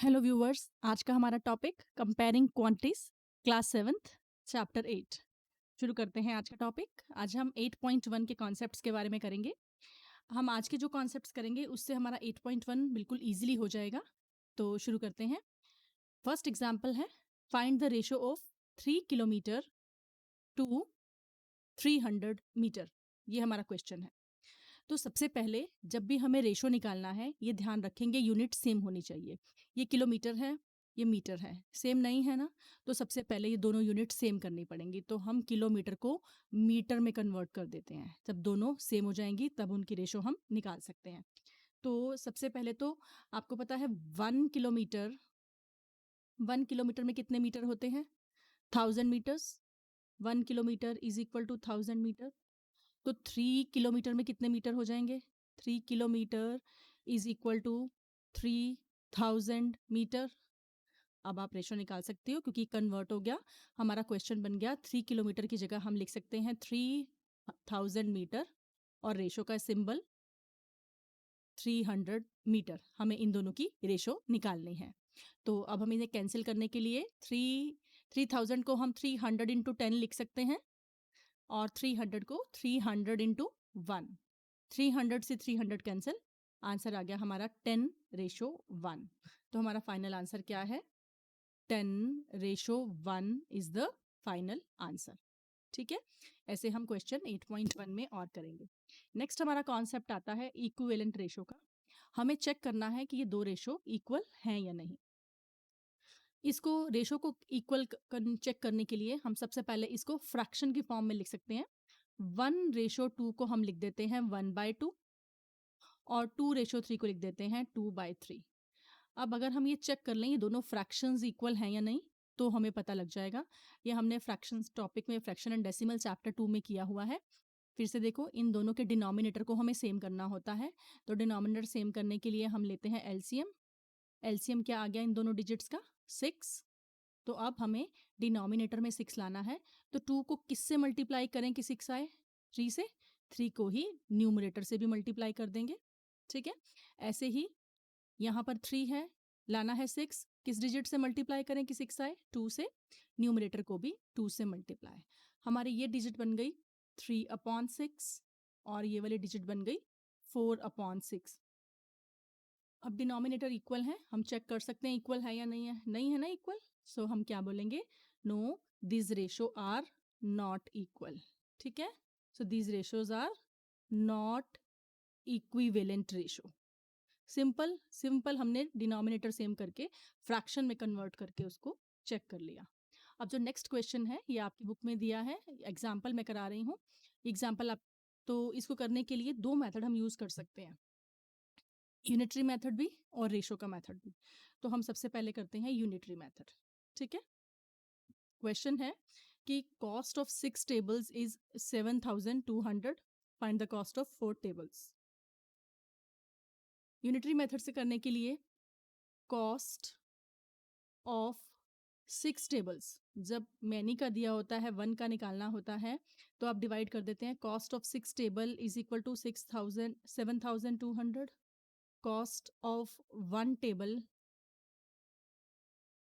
Hello viewers, आज का हमारा topic comparing quantities, class seventh, chapter 8। शुरू करते हैं आज का टॉपिक। आज हम 8.1 के कॉन्सेप्ट्स के बारे में करेंगे। हम आज के जो कॉन्सेप्ट्स करेंगे उससे हमारा 8.1 बिल्कुल इजीली हो जाएगा। तो शुरू करते हैं। फर्स्ट एग्जांपल है, find the ratio of 3 kilometre to 300 metre. ये हमारा क्वेश्चन है। तो सबसे पहले जब भी हमें रेशो निकालना है, ये ध्यान रखेंगे यूनिट सेम होनी चाहिए। ये किलोमीटर है, ये मीटर है, सेम नहीं है ना। तो सबसे पहले ये दोनों यूनिट सेम करनी पड़ेंगी। तो हम किलोमीटर को मीटर में कन्वर्ट कर देते हैं। जब दोनों सेम हो जाएंगी तब उनकी रेशो हम निकाल सकते हैं। तो सबसे पहले तो आपको पता है 1 किलोमीटर, 1 किलोमीटर में कितने मीटर होते हैं? 1000 metres. 1 kilometre is equal to 1000 metre. तो 3 किलोमीटर में कितने मीटर हो जाएंगे? 3 kilometre is equal to 3000 metre. अब आप रेशो निकाल सकते हो क्योंकि कन्वर्ट हो गया। हमारा क्वेश्चन बन गया 3 किलोमीटर की जगह हम लिख सकते हैं 3000 मीटर और रेशो का सिंबल 300 मीटर। हमें इन दोनों की रेशो निकालनी है। तो अब हम इन्हें कैंसिल करने के लिए 3000 को हम 300 इंटू 10 लिख सकते हैं और 300 को 300 इंटू 1। 300 से 300 कैंसिल, आंसर आ गया हमारा 10:1। तो हमारा फाइनल आंसर क्या है? 10:1 इज द फाइनल आंसर। ठीक है, ऐसे हम क्वेश्चन 8.1 में और करेंगे। नेक्स्ट हमारा कॉन्सेप्ट आता है इक्विवेलेंट रेशो का। हमें चेक करना है कि ये दो रेशो इक्वल हैं या नहीं। इसको रेशो को इक्वल चेक करने के लिए हम सबसे पहले इसको फ्रैक्शन की फॉर्म में लिख सकते हैं। 1:2 को हम लिख देते हैं 1/2 और 2:3 को लिख देते हैं 2/3। अब अगर हम ये चेक कर लें ये दोनों फ्रैक्शंस इक्वल हैं या नहीं, तो हमें पता लग जाएगा। ये हमने फ्रैक्शंस टॉपिक में फ्रैक्शन एंड डेसिमल चैप्टर 2 में किया हुआ है। फिर से देखो, इन दोनों के डिनोमिनेटर को हमें सेम करना होता है। तो डिनोमिनेटर सेम करने के लिए हम लेते हैं एलसीएम। एलसीएम क्या आ गया इन दोनों डिजिट्स का? 6। तो अब हमें डिनोमिनेटर में 6 लाना है। तो 2 को किससे मल्टीप्लाई करें कि 6 आए? 3 से। 3 को ही न्यूमरेटर से भी मल्टीप्लाई कर देंगे। ठीक है, ऐसे ही यहाँ पर 3 है, लाना है 6, किस डिजिट से मल्टीप्लाई करें कि 6 आए? 2 से। न्यूमरेटर को भी 2 से मल्टीप्लाई। हमारी ये डिजिट बन गई 3/6 और ये वाली डिजिट बन गई 4/6। अब डिनोमिनेटर इक्वल है, हम चेक कर सकते हैं इक्वल है या नहीं है। नहीं है ना इक्वल, सो हम क्या बोलेंगे? No, this ratio are not equal. ठीक है, so this ratios are not equivalent ratio. Simple simple हमने डिनोमिनेटर सेम करके फ्रैक्शन में कन्वर्ट करके उसको चेक कर लिया। अब जो नेक्स्ट क्वेश्चन है ये आपकी बुक में दिया है, एग्जाम्पल मैं करा रही हूँ। एग्जाम्पल आप, तो इसको करने के लिए दो मेथड हम यूज कर सकते हैं, यूनिटरी मेथड भी और रेशो का मेथड भी। तो हम सबसे पहले करते हैं यूनिटरी मेथड। ठीक है, क्वेश्चन है कि cost of 6 tables is 7200, find the cost of 4 tables. Unitary method से करने के लिए कॉस्ट ऑफ 6 टेबल्स, जब मैनी का दिया होता है 1 का निकालना होता है तो आप डिवाइड कर देते हैं। Cost of 6 table is equal to 7200। Cost of 1 table,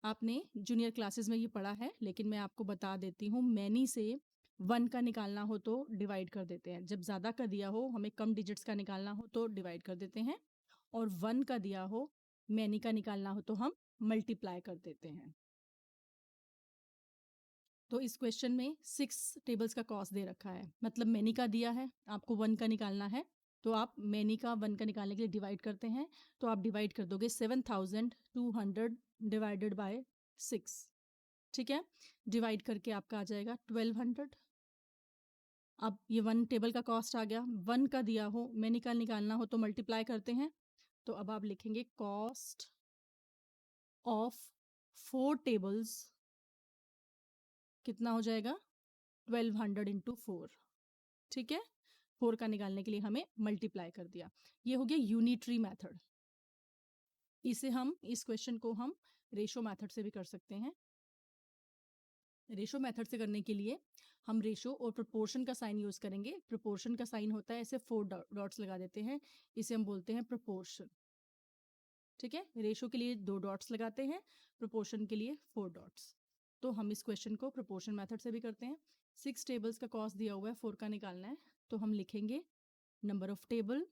आपने जूनियर क्लासेस में ये पढ़ा है लेकिन मैं आपको बता देती हूँ, मैनी से 1 का निकालना हो तो डिवाइड कर देते हैं। जब ज़्यादा का दिया हो, हमें कम डिजिट्स का निकालना हो तो डिवाइड कर देते हैं, और 1 का दिया हो, मैनी का निकालना हो तो हम मल्टीप्लाई कर देते हैं। तो इस क्वेश्चन में 6 टेबल्स का कॉस्ट दे रखा है, मतलब मैनी का दिया है, आपको 1 का निकालना है। तो आप मैनी का 1 का निकालने के लिए डिवाइड करते हैं। तो आप डिवाइड कर दोगे 7200 डिवाइडेड बाय 6। ठीक है, डिवाइड करके आपका आ जाएगा 1200। अब ये 1 टेबल का कॉस्ट आ गया, 1 का दिया हो, मैनी का निकालना हो तो मल्टीप्लाई करते हैं। तो अब आप लिखेंगे कॉस्ट ऑफ 4 टेबल्स कितना हो जाएगा? 1200 इंटू 4। ठीक है, 4 का निकालने के लिए हमें मल्टीप्लाई कर दिया। ये हो गया यूनिटरी मेथड। इसे हम, इस क्वेश्चन को हम रेशो मेथड से भी कर सकते हैं। रेशो मेथड से करने के लिए हम रेशो और प्रोपोर्शन का साइन यूज करेंगे। प्रोपोर्शन का साइन होता है ऐसे 4 डॉट्स लगा देते हैं, इसे हम बोलते हैं प्रोपोर्शन। ठीक है, रेशो के लिए 2 डॉट्स लगाते हैं, प्रोपोर्शन के लिए 4 डॉट्स। तो हम इस क्वेश्चन को प्रोपोर्शन मेथड से भी करते हैं। 6 टेबल्स का कॉस्ट दिया हुआ है, 4 का निकालना है, तो हम लिखेंगे नंबर ऑफ टेबल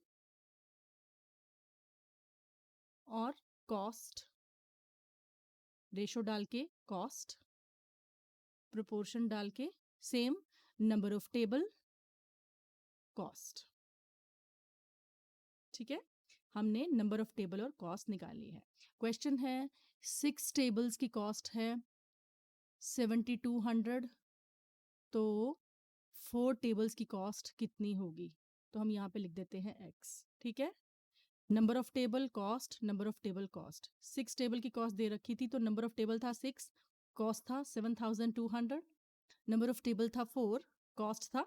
और कॉस्ट, रेशो डाल के कॉस्ट, प्रोपोर्शन डाल के same number of table cost. ठीक है, हमने नंबर ऑफ टेबल और कॉस्ट निकाली है। क्वेश्चन है 6 टेबल्स की कॉस्ट है 7200, तो 4 टेबल्स की कॉस्ट कितनी होगी? तो हम यहाँ पे लिख देते हैं x। ठीक है, number of table cost, number of table cost, 6 table की कॉस्ट दे रखी थी, तो नंबर ऑफ टेबल था 6, कॉस्ट था 7200, नंबर ऑफ टेबल था 4, कॉस्ट था,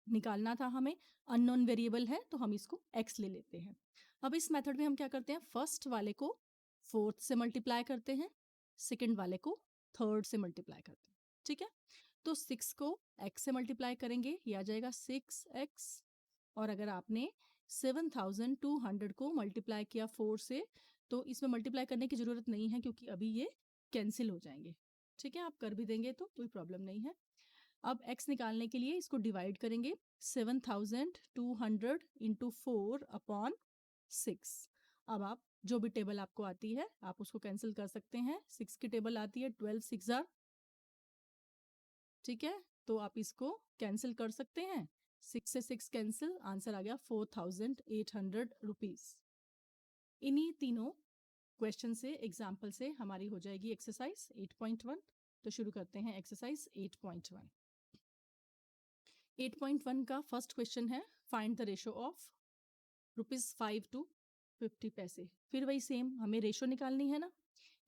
निकालना था हमें, अननोन वेरिएबल है तो हम इसको x ले लेते हैं। अब इस मेथड में हम क्या करते हैं, फर्स्ट वाले को फोर्थ से मल्टीप्लाई करते हैं, सेकंड वाले को थर्ड से मल्टीप्लाई करते हैं। ठीक है, तो 6 को x से मल्टीप्लाई करेंगे, ये आ जाएगा 6x, और अगर आपने 7200 को मल्टीप्लाई किया 4 से, तो इसमें मल्टीप्लाई करने की ज़रूरत नहीं है क्योंकि अभी ये कैंसिल हो जाएंगे। ठीक है, आप कर भी देंगे तो कोई प्रॉब्लम नहीं है। अब x निकालने के लिए इसको डिवाइड करेंगे, 7200 इंटू 4 अपॉन 6। अब आप जो भी टेबल आपको आती है आप उसको कैंसिल कर सकते हैं। 6 की टेबल आती है 12 6 are, ठीक है, तो आप इसको कैंसिल कर सकते हैं। 6 से 6 कैंसिल, आंसर आ गया 4800 रुपीज। इन्हीं तीनों क्वेश्चन से, एग्जाम्पल से हमारी हो जाएगी एक्सरसाइज 8.1। तो शुरू करते हैं एक्सरसाइज 8.1। 8.1 का फर्स्ट क्वेश्चन है, find the ratio of ₹5 to 50 पैसे। फिर वही सेम, हमें रेशो निकालनी है ना।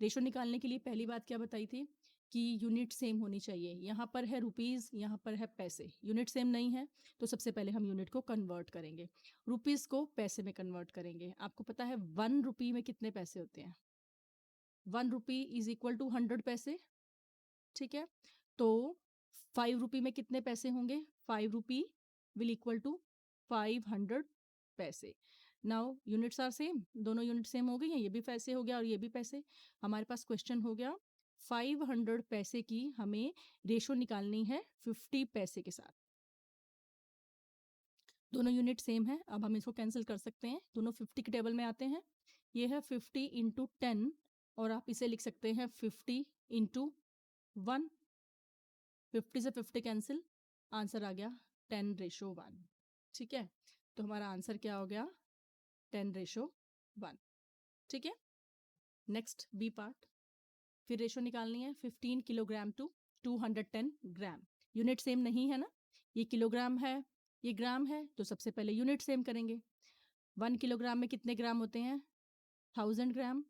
रेशो निकालने के लिए पहली बात क्या बताई थी कि यूनिट सेम होनी चाहिए। यहाँ पर है रुपीज़, यहाँ पर है पैसे, यूनिट सेम नहीं है, तो सबसे पहले हम यूनिट को कन्वर्ट करेंगे, रुपीज़ को पैसे में कन्वर्ट करेंगे। आपको पता है 1 रुपी में कितने पैसे होते हैं? 1 रुपी इज इक्वल टू 100 पैसे। ठीक है, तो 5 रुपी में कितने पैसे होंगे? 5 रुपी विल इक्वल टू 500 पैसे। नाउ यूनिट्स आर सेम, दोनों यूनिट सेम हो गई हैं, ये भी पैसे हो गया और ये भी पैसे। हमारे पास क्वेश्चन हो गया 500 पैसे की हमें रेशो निकालनी है 50 पैसे के साथ। दोनों यूनिट सेम है, अब हम इसको कैंसिल कर सकते हैं, दोनों 50 के टेबल में आते हैं। ये है 50 इंटू 10, और आप इसे लिख सकते हैं 50 इंटू 1। 50 से 50 कैंसिल, आंसर आ गया 10:1। ठीक है, तो हमारा आंसर क्या हो गया? 10:1। ठीक है, नेक्स्ट बी पार्ट। फिर रेशो निकालनी है 15 kilogram to 210 gram. Unit same नहीं है ना, ये किलोग्राम है, ये ग्राम है, तो सबसे पहले यूनिट सेम करेंगे। 1 किलोग्राम में कितने ग्राम होते हैं? 1000 ग्राम।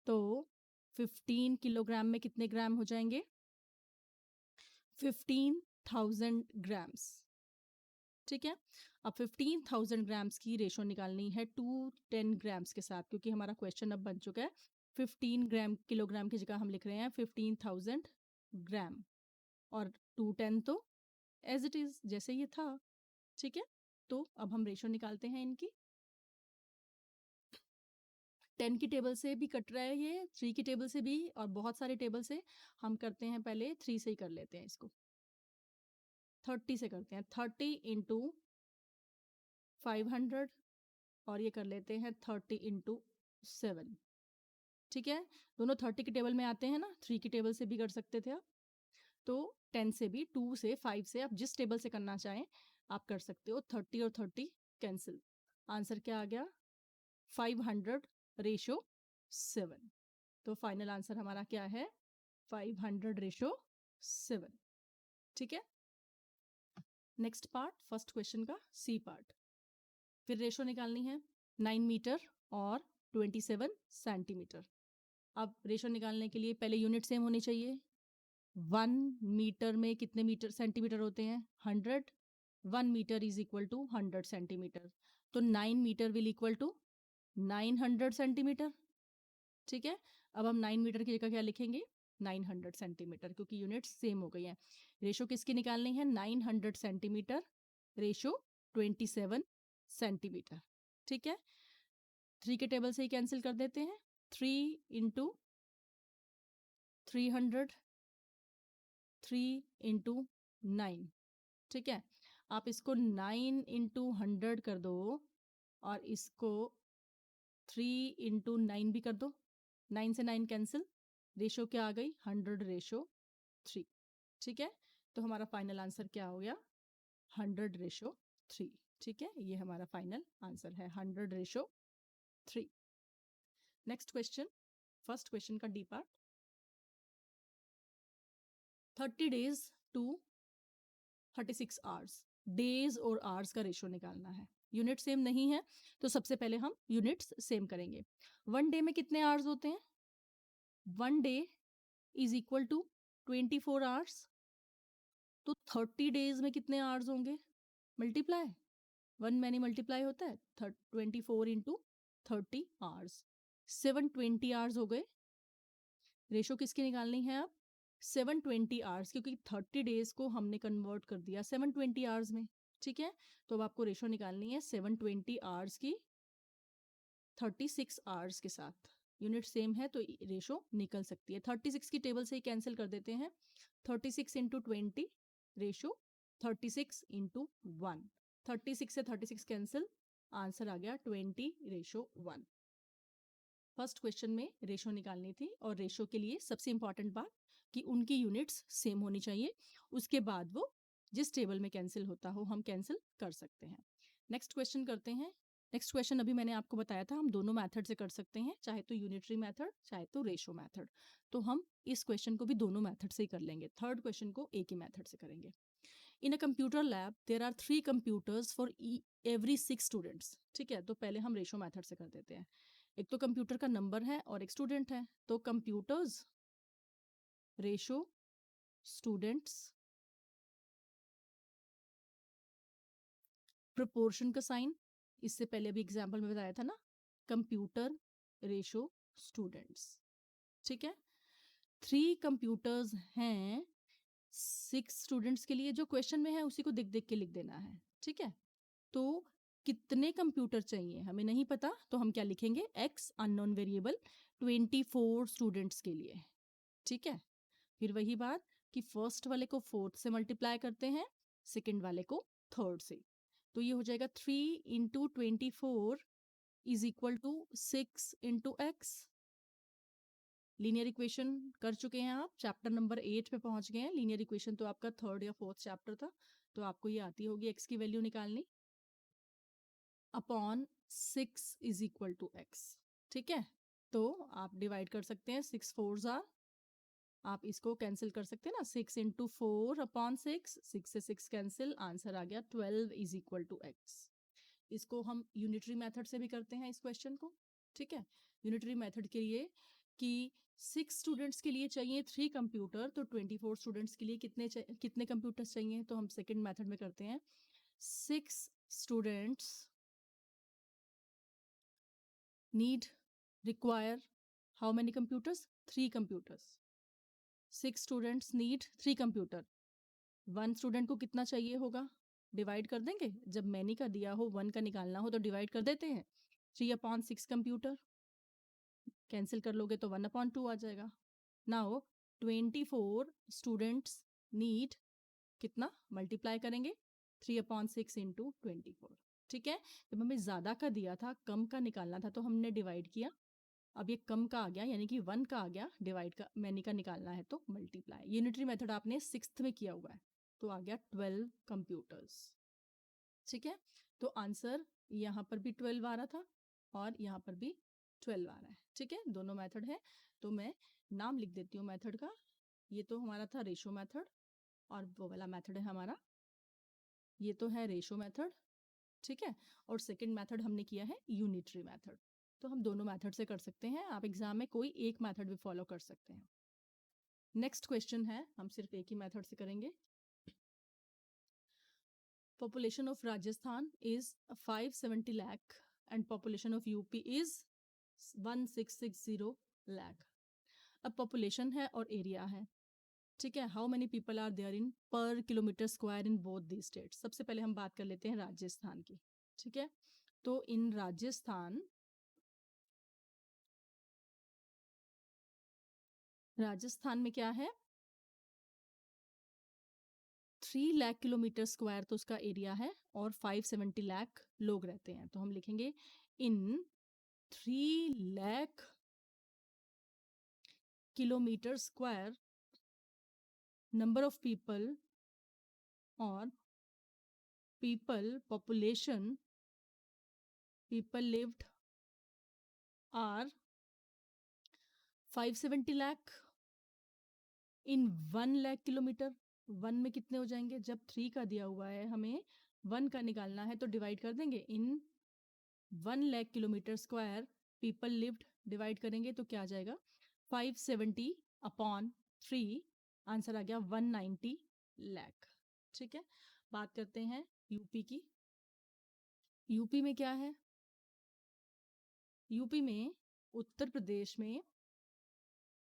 तो 15 किलोग्राम में कितने ग्राम हो जाएंगे? 15,000 ग्राम्स। ठीक है, अब 15,000 ग्राम्स की रेशो निकालनी है 210 ग्राम्स के साथ, क्योंकि हमारा क्वेश्चन अब बन चुका है 15 ग्राम, किलोग्राम की जगह हम लिख रहे हैं 15,000 ग्राम, और 210 तो एज इट इज जैसे ये था। ठीक है, तो अब हम रेशो निकालते हैं इनकी। 10 की टेबल से भी कट रहा है ये, 3 की टेबल से भी, और बहुत सारे टेबल से। हम करते हैं पहले 3 से ही कर लेते हैं इसको, 30 से करते हैं। 30 इंटू 500, और ये कर लेते हैं 30 इंटू 7। ठीक है, दोनों 30 की टेबल में आते हैं ना, 3 की टेबल से भी कर सकते थे आप, तो 10 से भी, 2 से, 5 से, आप जिस टेबल से करना चाहें आप कर सकते हो। 30 और 30 कैंसिल, आंसर क्या आ गया? 500:7। तो फाइनल आंसर हमारा क्या है? 500:7। ठीक है, नेक्स्ट पार्ट, फर्स्ट क्वेश्चन का सी पार्ट। फिर रेशो निकालनी है 9 मीटर और 27 सेंटीमीटर। अब रेशो निकालने के लिए पहले यूनिट सेम होनी चाहिए। 1 मीटर में कितने मीटर सेंटीमीटर होते हैं? 100। 1 metre is equal to 100 centimetre, तो 9 metre will equal to 900 centimetre. ठीक है, अब हम 9 मीटर की जगह क्या लिखेंगे? 900 सेंटीमीटर, क्योंकि यूनिट सेम हो गई है। रेशो किसकी निकालनी है? 900 सेंटीमीटर रेशो 27 सेंटीमीटर। ठीक है, 3 के टेबल से ही कैंसिल कर देते हैं। 3 इंटू 300, 3 इंटू 9, ठीक है। आप इसको 9 इंटू 100 कर दो और इसको 3 इंटू 9 भी कर दो। 9 से 9 कैंसिल, रेशो क्या आ गई 100:3, ठीक है। तो हमारा फाइनल आंसर क्या हो गया 100:3, ठीक है। ये हमारा फाइनल आंसर है 100:3। नेक्स्ट क्वेश्चन, फर्स्ट क्वेश्चन का D part. 30 days to 36 hours, days और आवर्स का रेशो निकालना है। यूनिट सेम नहीं है तो सबसे पहले हम यूनिट्स सेम करेंगे। 1 डे में कितने आवर्स होते हैं? 1 day is equal to 24 hours. तो 30 डेज में कितने आवर्स होंगे? मल्टीप्लाई, 1 मैनी मल्टीप्लाई होता है 24 इंटू 30 आवर्स, 720 आवर्स हो गए। रेशो किसकी निकालनी है अब? 720 आवर्स, क्योंकि 30 डेज को हमने कन्वर्ट कर दिया 720 आवर्स में, ठीक है। तो अब आपको रेशो निकालनी है 720 आवर्स की 36 आवर्स के साथ। यूनिट सेम है तो रेशो निकल सकती है। 36 की टेबल से ही कैंसिल कर देते हैं। 36 इंटू 20 रेशो 36 इंटू 1, 36 से 36 कैंसिल, आंसर आ गया 20:1। फर्स्ट क्वेश्चन में रेशो निकालनी थी और रेशो के लिए सबसे इंपॉर्टेंट बात कि उनकी यूनिट्स सेम होनी चाहिए। उसके बाद वो जिस टेबल में कैंसिल होता हो हम कैंसिल कर सकते हैं। नेक्स्ट क्वेश्चन करते हैं। नेक्स्ट क्वेश्चन अभी मैंने आपको बताया था हम दोनों मेथड से कर सकते हैं, चाहे तो यूनिटरी मेथड चाहे तो रेशो मेथड। तो हम इस क्वेश्चन को भी दोनों मेथड से ही कर लेंगे। थर्ड क्वेश्चन को एक ही मेथड से करेंगे। In a computer lab there are 3 computers for every 6 students, ठीक है। तो पहले हम रेशो मेथड से कर देते हैं। एक तो कंप्यूटर का नंबर है और एक स्टूडेंट है, तो कंप्यूटर्स रेशो स्टूडेंट्स, प्रोपोर्शन का साइन, इससे पहले अभी एग्जांपल में बताया था ना, कंप्यूटर रेशो स्टूडेंट्स, ठीक है। 3 कंप्यूटर्स हैं 6 स्टूडेंट्स के लिए, जो क्वेश्चन में है उसी को देख देख के लिख देना है, ठीक है। तो कितने कंप्यूटर चाहिए हमें नहीं पता, तो हम क्या लिखेंगे, x अननोन वेरिएबल 24 स्टूडेंट्स के लिए, ठीक है। फिर वही बात कि फर्स्ट वाले को फोर्थ से मल्टीप्लाई करते हैं, सेकंड वाले को थर्ड से। तो ये हो जाएगा 3 into 24 is equal to 6 into X. Linear equation कर चुके हैं आप, चैप्टर नंबर 8 पे पहुंच गए हैं। लीनियर इक्वेशन तो आपका थर्ड या फोर्थ चैप्टर था, तो आपको ये आती होगी एक्स की वैल्यू निकालनी, upon 6 is equal to X, ठीक है। तो आप डिवाइड कर सकते हैं, 6 4 आर, आप इसको कैंसिल कर सकते हैं ना, 6 इंटू 4 अपॉन 6, 6 से 6 कैंसिल, आंसर आ गया 12 इज इक्वल टू एक्स। इसको हम यूनिटरी मेथड से भी करते हैं इस क्वेश्चन को, ठीक है। यूनिटरी मेथड के लिए कि 6 स्टूडेंट्स के लिए चाहिए 3 कंप्यूटर, तो 24 स्टूडेंट्स के लिए कितने कंप्यूटर्स चाहिए, तो हम सेकेंड मेथड में करते हैं। 6 students need require how many computers? 3 computers. 6 students need 3 computer. 1 student को कितना चाहिए होगा, डिवाइड कर देंगे, जब मैनी का दिया हो 1 का निकालना हो तो डिवाइड कर देते हैं। 3/6 कंप्यूटर, कैंसिल कर लोगे तो 1/2 आ जाएगा। नाउ 24 स्टूडेंट्स नीड कितना, मल्टीप्लाई करेंगे 3/6 इंटू 24, ठीक है। जब हमें ज़्यादा का दिया था कम का निकालना था तो हमने डिवाइड किया, अब ये कम का आ गया यानी कि 1 का आ गया, डिवाइड का मैनी का निकालना है तो मल्टीप्लाई। यूनिटरी मेथड आपने 6th में किया हुआ है, तो आ गया 12 कंप्यूटर्स, ठीक है। तो आंसर यहाँ पर भी 12 आ रहा था और यहाँ पर भी 12 आ रहा है, ठीक है। दोनों मेथड है, तो मैं नाम लिख देती हूँ मेथड का। ये तो हमारा था रेशो मेथड और वो वाला मेथड है हमारा, ये तो है रेशो मेथड, ठीक है। और सेकंड मेथड हमने किया है यूनिटरी मेथड। तो हम दोनों मेथड से कर सकते हैं, आप एग्जाम में कोई एक मेथड भी फॉलो कर सकते हैं। नेक्स्ट क्वेश्चन है, हम सिर्फ एक ही मेथड से करेंगे। Population of Rajasthan is 570 lakh and population of UP is 1660 lakh. अब पॉपुलेशन है और एरिया है, ठीक है। How many people are there in per kilometre square in both the states. सबसे पहले हम बात कर लेते हैं राजस्थान की, ठीक है। तो इन राजस्थान राजस्थान में क्या है, 3 लाख किलोमीटर स्क्वायर तो उसका एरिया है और 570 लाख लोग रहते हैं। तो हम लिखेंगे इन 3 lakh kilometre square number of people और population people lived are 570 lakh in 1 lakh kilometre. 1 में कितने हो जाएंगे, जब 3 का दिया हुआ है हमें 1 का निकालना है तो डिवाइड कर देंगे। इन 1 lakh kilometre square people lived divide करेंगे तो क्या आ जाएगा, 570 अपॉन 3, आंसर आ गया 190 लाख। ठीक है, बात करते हैं यूपी की। यूपी में क्या है, यूपी में उत्तर प्रदेश में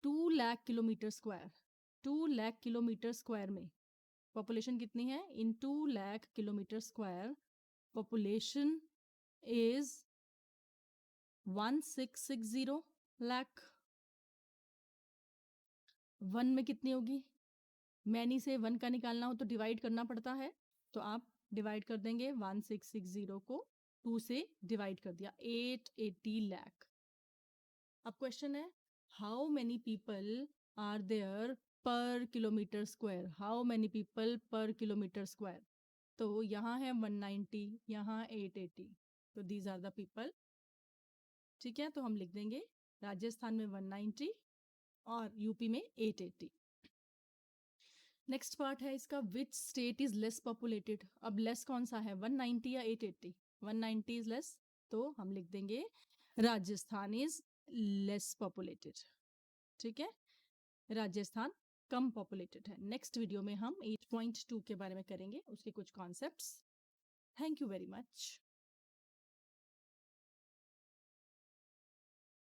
2 lakh kilometre square, 2 lakh kilometre square में पॉपुलेशन कितनी है, इन 2 lakh kilometre square population is 1660 lakh. 1 में कितनी होगी, मैनी से 1 का निकालना हो तो डिवाइड करना पड़ता है, तो आप डिवाइड कर देंगे 1660 को 2 से डिवाइड कर दिया, 880 लाख। अब क्वेश्चन है, how many people are there per kilometre square, how many people per kilometre square. तो यहाँ है 190, यहाँ 880, तो दीज आर द पीपल। ठीक है, तो हम लिख देंगे राजस्थान में 190 और यूपी में 880। नेक्स्ट पार्ट है इसका, which state is less populated. अब लेस कौन सा है, 190 या 880, 190 इज लेस, तो हम लिख देंगे राजस्थान इज लेस पॉपुलेटेड। ठीक है, राजस्थान कम पॉपुलेटेड है। नेक्स्ट वीडियो में हम 8.2 के बारे में करेंगे, उसके कुछ concepts. Thank you very much.